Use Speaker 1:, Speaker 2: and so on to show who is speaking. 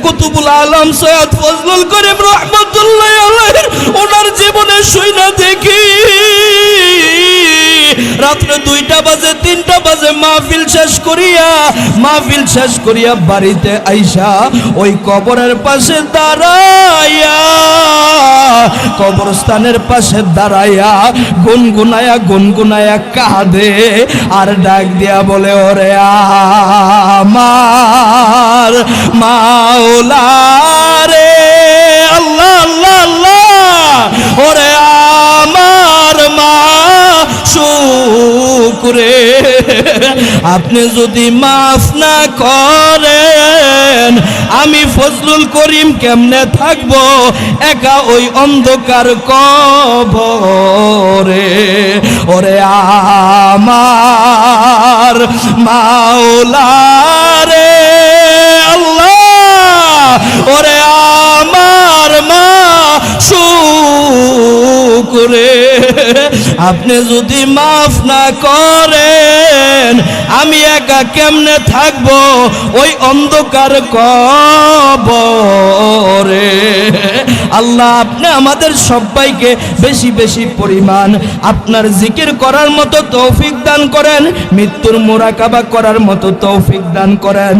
Speaker 1: কুতুবুল আলম সৈয়দ ফজলুল করিম রহমতুল্লাহ আলাইহির ওনার জীবনে শুইনা দেখি রাত্রে 2টা বাজে 3টা বাজে মাহফিল শেষ করিয়া বাড়িতে আইসা ওই কবরের পাশে দাঁড়াইয়া কবরস্থানের পাশে দাঁড়াইয়া গুনগুনায়া কাঁদে আর ডাক দিয়া বলে ওরে আমার মাওলা রে আল্লাহ আল্লাহ আল্লাহ ওরে আমার মা শুকরে আপনি যদি মাফ না করেন আমি ফজলুল করিম কেমনে থাকবো একা ওই অন্ধকার কবরে ওরে আমার মাওলা রে আল্লাহ ওরে আমার মা শুকরে আপনি যদি মাফ না করেন আমি একা কেমনে থাকবো ওই অন্ধকার কবরে আল্লাহ আপনি আমাদের সবাইকে বেশি বেশি পরিমাণ আপনার জিকির করার মতো তৌফিক দান করেন, মৃত্যুর মুরাকাবা করার মতো তৌফিক দান করেন।